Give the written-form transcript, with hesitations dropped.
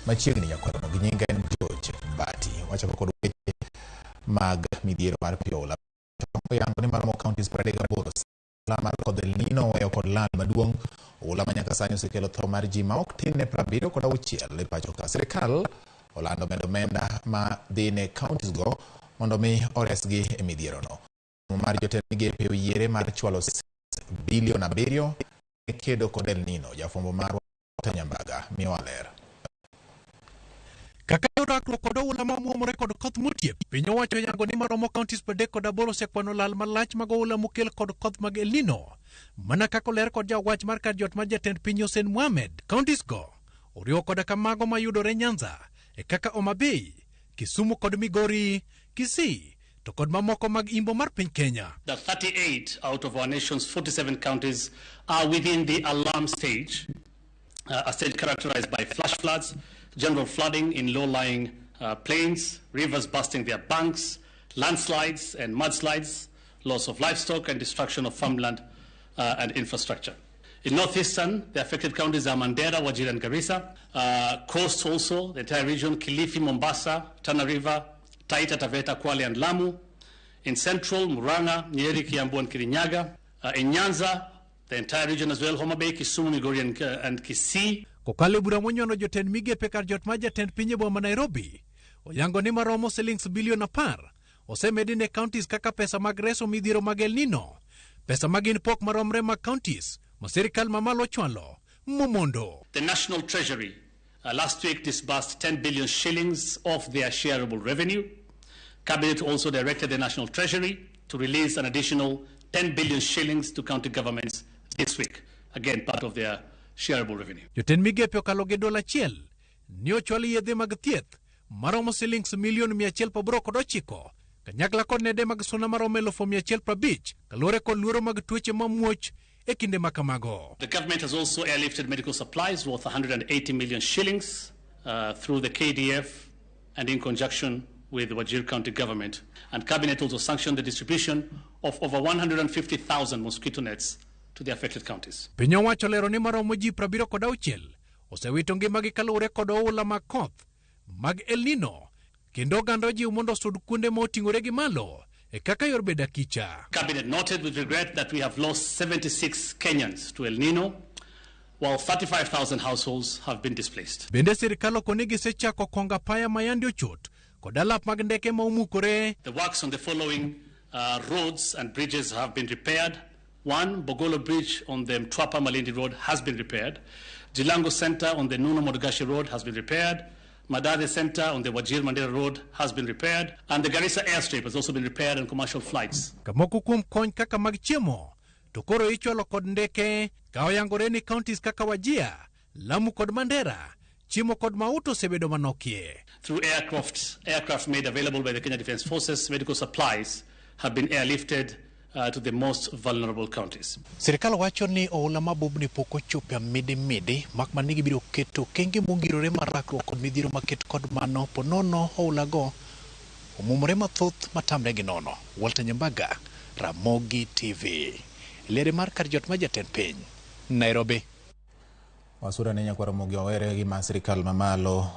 machiegni nyakwaro gi nyinge en George Mbati. Wacha kod weche mag midhiero mar piola. Yango ni maromo counties 38 mar kod Nino weyo kod land maduong' ula manyaka sani osekelo tho mar ji ma ok tin ne 76 e pacho ka. Sirkal olando medo omenda ma dhi ne counties go mondo mi oresgi e midhiero no. Mar jotend migepe oyiere mar chwalo bilion 7 e kedo kod Nino. Jafwambo mar Nyambaga miyo ler. Kaka yoraklo kod oula mamuomore kod koth motiep, piny owacho yango ni maromo counties 38 osekwano lal malach mag oula mokel kod koth mag El Nino. Mana kaka ler kod jawach mar kar jot mar jatend piny Hussein Mohamed, counties go oriwo koda kamago mayudore Nyanza e kaka Homa Bay, Kisumu kod Migori, Kisii to kod mamoko mag imbo mar piny Kenya. The 38 out of our nation's 47 counties are within the alarm stage, a stage characterized by flash floods, general flooding in low-lying plains, rivers busting their banks, landslides and mudslides, loss of livestock and destruction of farmland and infrastructure. In northeastern, the affected counties are Mandera, Wajir and Garissa. Coast also, the entire region, Kilifi, Mombasa, Tana River, Taita, Taveta, Kwale and Lamu. In central, Muranga, Nyeri, Kiambu and Kirinyaga. In Nyanza, the entire region as well, Homa Bay, Kisumu, Migori and Kisii. Kokale bura monyono jotend migepe kar jot ma jatend piny e boma Nairobi oyango ni maromo shillings bilion 10 osemedi ne counties kaka pesa mag reso midhiero mag El Nino, pesa magin pok maromre mag counties ma sirkal mamalo chwalo momondo. The National Treasury last week disbursed 10 billion shillings of their shareable revenue. Cabinet also directed the National Treasury to release an additional 10 billion shillings to county governments this week, again part of their shareable revenue. Jotend migepe okalo gi $1 ni ochwali yedhe mag thieth maromo shillings milion 189 kanyakla kod nede mag suna maromo 150,000 kaluwore kod luoro mag tuoche mamuoch e kinde makamago. The government has also airlifted medical supplies worth 180 million shillings through the KDF and in conjunction with the Wajir County government. And Cabinet also sanctioned the distribution of over 150,000 mosquito nets to the affected counties. Piny owacho lero ni maromo ji 76 osewito ngimagi kaluwore kod oula mag koth mag El Nino kendo oganda jiwo mondo osud kuonde ma oting'ore gi malo e kaka yor beda kicha. Cabinet noted with regret that we have lost 76 Kenyans to El Nino, while 35,000 households have been displaced. Bende sirkal okoni gisechako konga paya mayandi ochot kod alap mag ndeke ma omukore. The works on the following roads and bridges have been repaired. One, Bogolo Bridge on the Mtwapa Malindi Road has been repaired. Jilango Center on the Nuno Modogashi Road has been repaired. Madade Center on the Wajir Mandera Road has been repaired. And the Garissa Airstrip has also been repaired on commercial flights. Kamoko kuom kony kaka mag chiemo, to koro ichwalo kod ndeke ka oyangore ni counties kaka Wajir, Lamu kod Mandera, chiemo kod mauto osebedo manokie. Through aircraft made available by the Kenya Defence Forces, medical supplies have been airlifted to the most vulnerable counties. Sirkal wacho ni oula mabubni pok ochopo midi mak manigi biro keto kenge mongirore marakruok kod midhiero maket kod mano ponono oula go omumore mathoth matamre gi nono. Walter Nyambaga, Ramogi TV. Lere mar kar jot ma jatend piny Nairobi. Wasura ne nyakwaro Ramogi owere gi ma sirkal mamalo